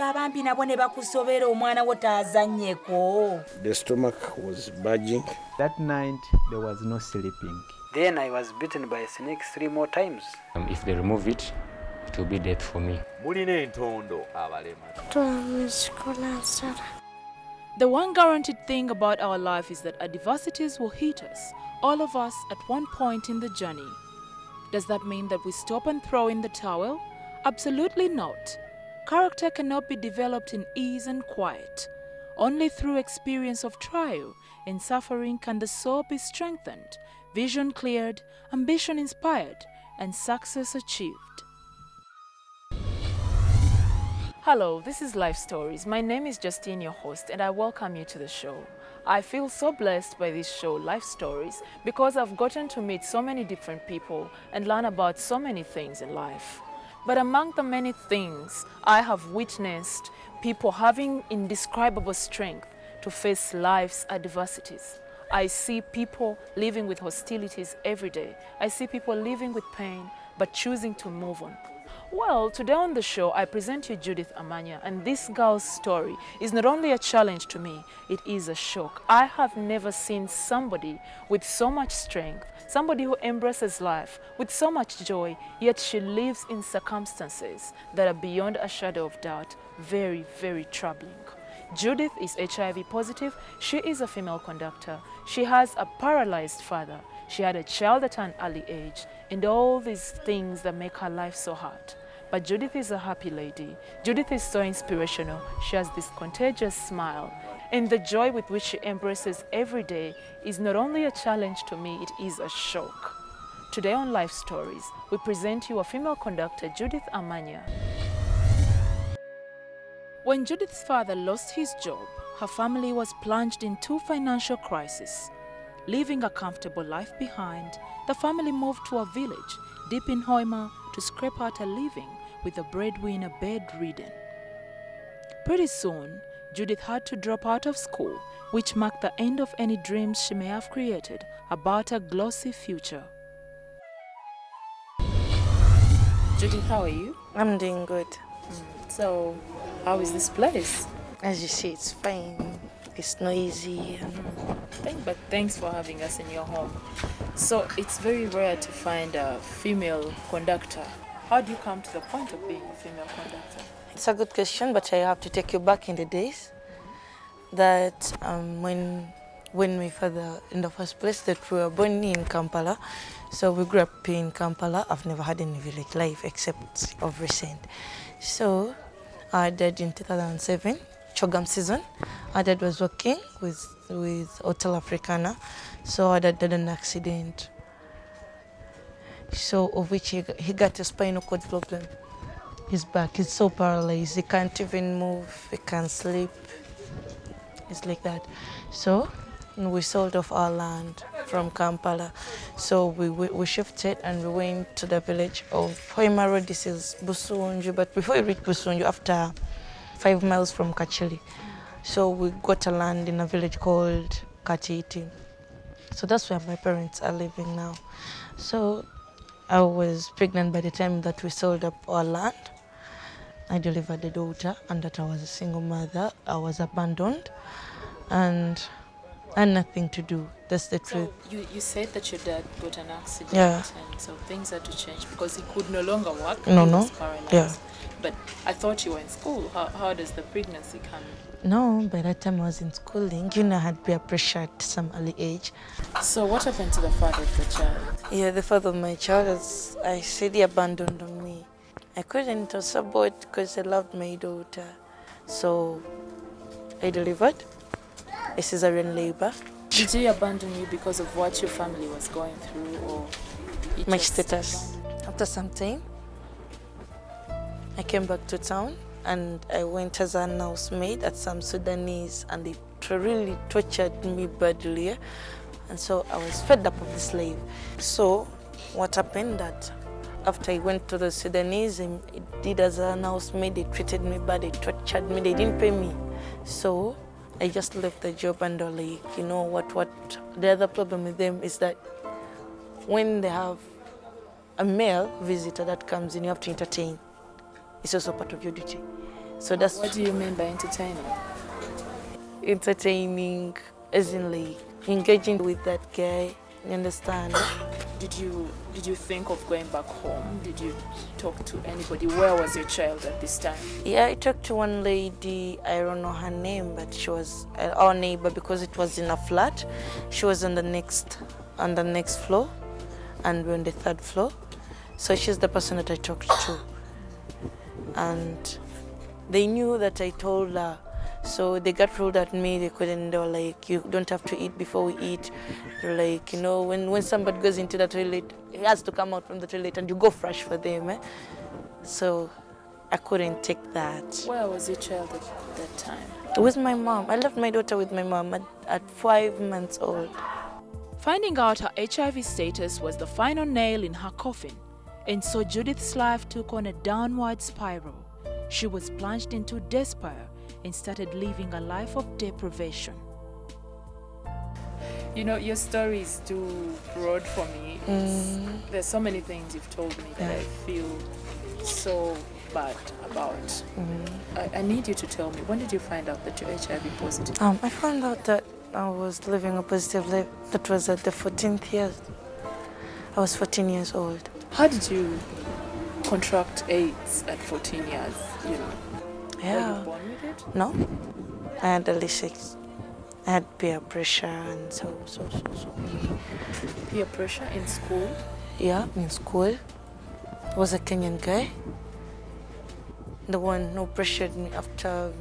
abambi nabo ne bakusobera omwana wo taazannyeko. The stomach was bulging. That night there was no sleeping. Then I was bitten by snakes 3 more times. If they remove it, it will be death for me. The one guaranteed thing about our life is that adversities will hit us, all of us at one point in the journey. Does that mean that we stop and throw in the towel? Absolutely not. Character cannot be developed in ease and quiet. Only through experience of trial and suffering can the soul be strengthened, vision cleared, ambition inspired, and success achieved. Hello, this is Life Stories. My name is Justine, your host, and I welcome you to the show. I feel so blessed by this show, Life Stories, because I've gotten to meet so many different people and learn about so many things in life. But among the many things, I have witnessed people having indescribable strength to face life's adversities. I see people living with hostilities every day. I see people living with pain, but choosing to move on. Well, today on the show, I present you Judith Amanya, and this girl's story is not only a challenge to me, it is a shock. I have never seen somebody with so much strength, somebody who embraces life with so much joy, yet she lives in circumstances that are beyond a shadow of doubt, very, very troubling. Judith is HIV positive. She is a female conductor. She has a paralyzed father. She had a child at an early age, and all these things that make her life so hard. But Judith is a happy lady. Judith is so inspirational. She has this contagious smile. And the joy with which she embraces every day is not only a challenge to me, it is a shock. Today on Life Stories, we present you a female conductor, Judith Amanya. When Judith's father lost his job, her family was plunged into financial crisis. Leaving a comfortable life behind, the family moved to a village deep in Hoima to scrape out a living with the breadwinner bedridden. Pretty soon, Judith had to drop out of school, which marked the end of any dreams she may have created about a glossy future. Judith, how are you? I'm doing good. So, how is this place? As you see, it's fine. It's noisy. But thanks for having us in your home. So it's very rare to find a female conductor. How do you come to the point of being a female conductor? It's a good question, but I have to take you back in the days that when my father, in the first place, that we were born in Kampala. So we grew up in Kampala. I've never had any village life except of recent. So our dad in 2007, Chogam season, our dad was working with Hotel Africana. So our dad had an accident. So of which he got a spinal cord problem. His back is so paralyzed, he can't even move, he can't sleep. It's like that. So we sold off our land from Kampala. So we shifted and we went to the village of Hoima Road. This is Busunju, but before you reach Busunju, after 5 miles from Kachili. So we got a land in a village called Kachiti. So that's where my parents are living now. So I was pregnant by the time that we sold up our land. I delivered a daughter, and that I was a single mother. I was abandoned and nothing to do. That's the truth. You said that your dad got an accident, yeah, and so things had to change because he could no longer work. No, he was paralyzed. Yeah. But I thought you were in school. How does the pregnancy come? No, by that time I was in schooling. You know, I had peer pressure at some early age. So what happened to the father of the child? Yeah, the father of my child, as I said, he abandoned me. I couldn't support because I loved my daughter. So I delivered a cesarean labor. Did he abandon you because of what your family was going through, or my status? After some time, I came back to town and I went as an housemaid at some Sudanese, and they really tortured me badly. And so I was fed up of the slave. So what happened that after I went to the Sudanese, and it did as an housemaid, they treated me bad, they tortured me, they didn't pay me. So I just left the job, and they're like, you know what the other problem with them is that when they have a male visitor that comes in, you have to entertain. It's also part of your duty. So that's What do you mean by entertaining? entertaining, as in like engaging with that guy. You understand? Did you think of going back home? Did you talk to anybody? Where was your child at this time? Yeah, I talked to one lady. I don't know her name, but she was our neighbor because it was in a flat. She was on the next floor, and we're on the 3rd floor. So she's the person that I talked to, and they knew that I told her. So they got rude at me. They were like, you don't have to eat before we eat. They're like, you know, when somebody goes into the toilet, he has to come out from the toilet and you go fresh for them. Eh? So I couldn't take that. Where was your child at that time? With my mom. I left my daughter with my mom at 5 months old. Finding out her HIV status was the final nail in her coffin, and so Judith's life took on a downward spiral. She was plunged into despair and started living a life of deprivation. You know, your story is too broad for me. There's so many things you've told me that I feel so bad about. I need you to tell me, when did you find out that you're HIV positive? I found out that I was living a positive life. That was at the 14th year. I was 14 years old. How did you contract AIDS at 14 years, you know? Yeah. Were you born with it? No. I had L6. I had peer pressure and so. Peer pressure in school? Yeah, in school. Was a Kenyan guy. The one who pressured me after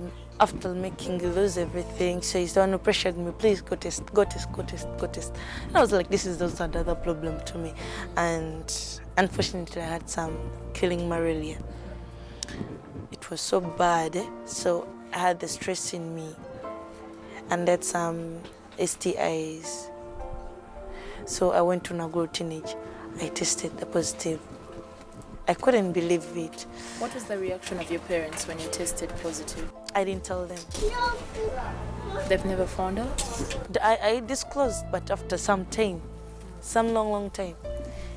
making me lose everything. So he's the one who pressured me, please go test. And I was like, this is just another problem to me. And unfortunately, I had some killing malaria. It was so bad, so I had the stress in me. And that's some STIs. So I went to Naguru Teenage. I tested the positive. I couldn't believe it. What was the reaction of your parents when you tested positive? I didn't tell them. They've never found out? I disclosed, but after some time, some long time.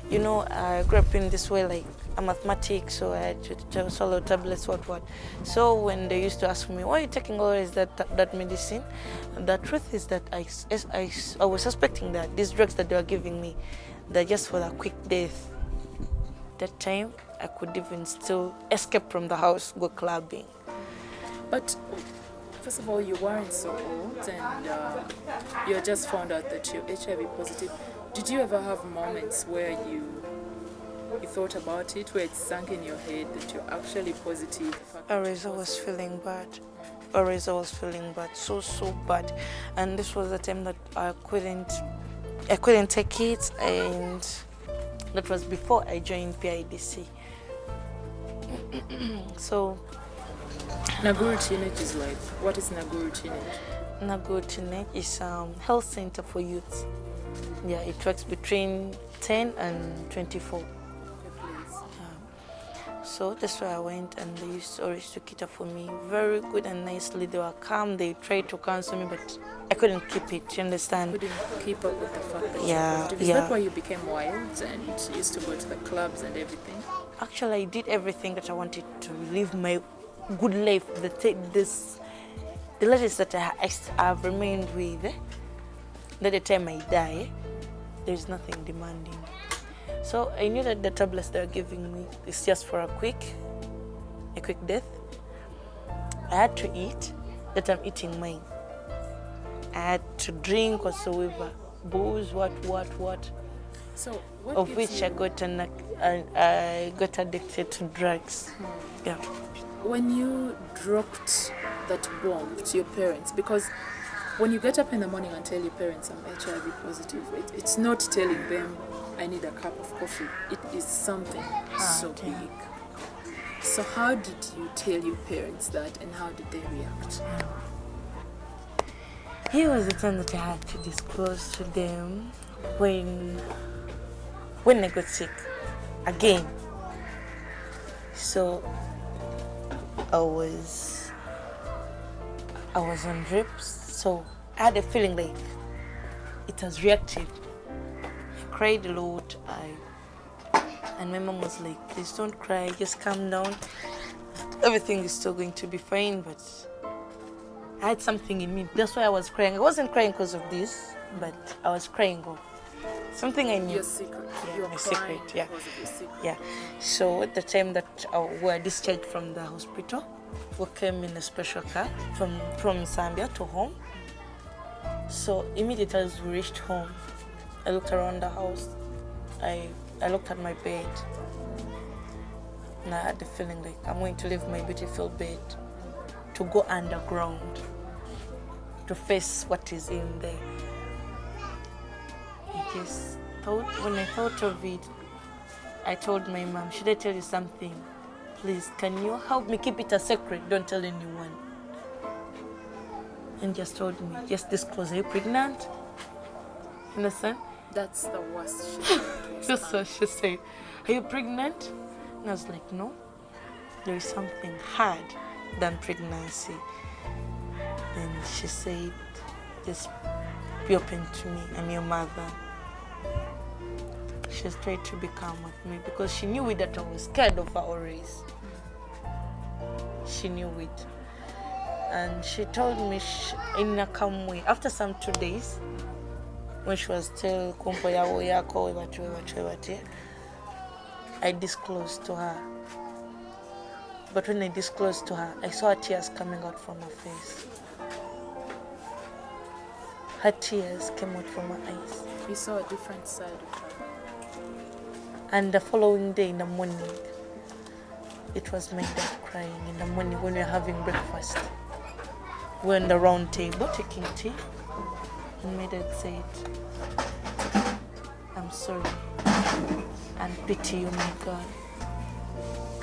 You know, I grew up in this way, like I'm asthmatic, so I had to swallow tablets, what. So when they used to ask me, why are you taking always that medicine? The truth is that I was suspecting that these drugs that they were giving me, they're just for a quick death. That time, I could even still escape from the house, go clubbing. But first of all, you weren't so old, and you just found out that you're HIV positive. Did you ever have moments where you thought about it, where it sank in your head that you're actually positive? Always I was feeling bad. Always I was feeling bad, so bad. And this was the time that I couldn't take it, and that was before I joined PIDC. So Naguru Teenage is like, what is Naguru Teenage? Naguru Teenage is health center for youth. Yeah, it works between 10 and 24. So that's where I went, and they used to always to cater for me very good and nicely. They were calm, they tried to counsel me, but I couldn't keep it, you understand? Couldn't keep up with the fact that you're positive. Is yeah. that why you became wild and used to go to the clubs and everything? Actually, I did everything that I wanted to live my good life. The ladies that I've remained with, at the time I die, there's nothing demanding. So I knew that the tablets they're giving me is just for a quick death. I had to eat, that I'm eating mine. I had to drink whatsoever, booze, what. So what of which I got addicted to drugs. Yeah. When you dropped that bomb to your parents, because when you get up in the morning and tell your parents I'm HIV positive, it's not telling them I need a cup of coffee. It is something so big. So how did you tell your parents that, and how did they react? Here was the time that I had to disclose to them when I got sick again. So I was on drips, so I had a feeling like it was reactive. I cried a lot, and my mom was like, please don't cry, just calm down. everything is still going to be fine, but I had something in me. That's why I was crying. I wasn't crying because of this, but I was crying of something I knew. Your secret. Yeah, You're my crying secret, yeah. because of your secret. Yeah. So at the time that we were discharged from the hospital, we came in a special car from Zambia to home. So immediately as we reached home, I looked around the house. I looked at my bed, and I had the feeling like I'm going to leave my beautiful bed to go underground to face what is in there. I just thought, when I thought of it, I told my mom, should I tell you something? Please, can you help me keep it a secret? Don't tell anyone. And just told me, just disclose, are you pregnant? Understand? That's the worst shit. That's what she said. Are you pregnant? And I was like, no. There is something hard than pregnancy. Then she said, just be open to me. I'm your mother. She tried to be calm with me because she knew it that I was scared of her always. She knew it. And she told me in a calm way, after some 2 days, when she was still I disclosed to her. But when I disclosed to her, I saw her tears coming out from her face. Her tears came out from her eyes. You saw a different side of her. And the following day in the morning, it was my dad crying in the morning when we were having breakfast. We were on the round table taking tea, and my dad said, I'm sorry and pity you, my God.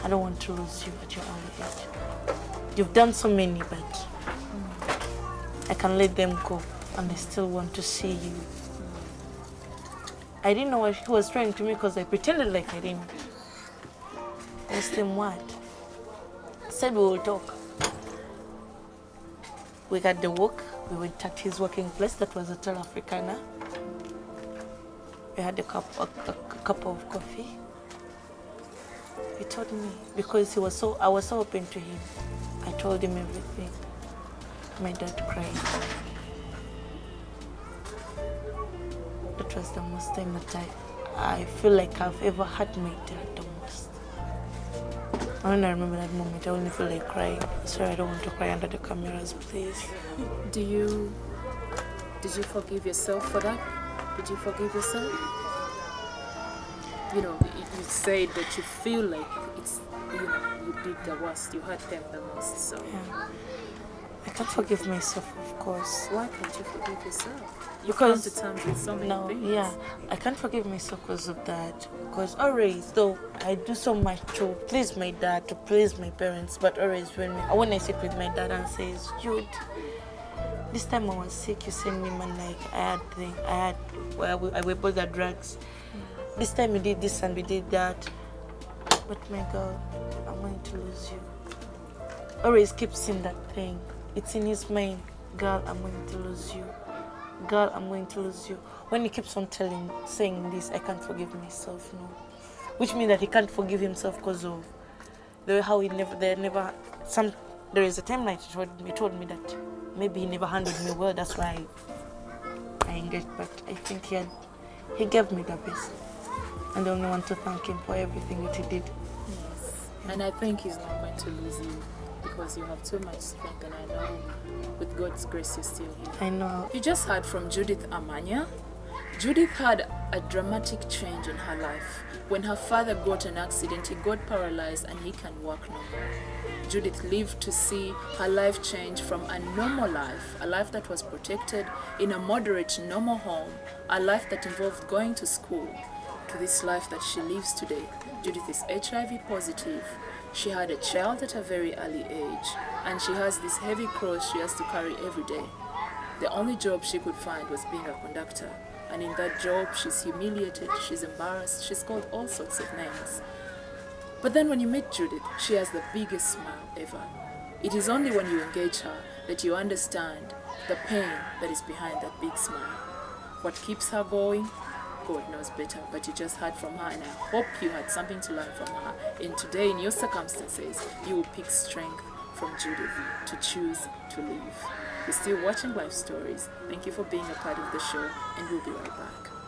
I don't want to lose you at your own age. You've done so many, but I can let them go, and I still want to see you. I didn't know what he was trying to me because I pretended like I didn't. I asked him what? I said we will talk. We got the walk. We went at his working place. That was Hotel Africana. We had a cup of coffee. He told me because I was so open to him. I told him everything. My dad cried. That was the most time that I feel like I've ever had my dad the most. When I remember that moment, I only feel like crying. Sorry, I don't want to cry under the cameras, please. Did you forgive yourself for that? Did you forgive yourself? You know, you said that you feel like it's, you did the worst, you hurt them the most, so. Yeah. I can't forgive myself, of course. Why can't you forgive yourself? You've Because come to terms with so many things. yeah, I can't forgive myself because of that. Because always, though, I do so much to please my dad, to please my parents, but always when I sit with my dad and says, Jude, this time I was sick, you sent me man like we bought the drugs. This time we did this and we did that. But my God, I'm going to lose you. Always keeps saying that thing. It's in his mind. Girl, I'm going to lose you. Girl, I'm going to lose you. When he keeps on saying this, I can't forgive myself, no. Which means that he can't forgive himself because of the way how there is a time like he told me that maybe he never handled me well, that's why I engaged, but I think he gave me the best. And I only want to thank him for everything that he did. Yes. And I think he's not going to lose you because you have too much strength, and I know with God's grace you're still here. I know. You just heard from Judith Amanya. Judith had a dramatic change in her life. When her father got an accident, he got paralyzed and he can walk no more. Judith lived to see her life change from a normal life, a life that was protected in a moderate, normal home, a life that involved going to school, to this life that she lives today. Judith is HIV positive. She had a child at a very early age, and she has this heavy cross she has to carry every day. The only job she could find was being a conductor, and in that job she's humiliated, she's embarrassed, she's called all sorts of names. But then when you meet Judith, she has the biggest smile ever. It is only when you engage her that you understand the pain that is behind that big smile. What keeps her going? God knows better, but you just heard from her, and I hope you had something to learn from her. And today, in your circumstances, you will pick strength from Judith to choose to live. You're still watching Life Stories. Thank you for being a part of the show, and we'll be right back.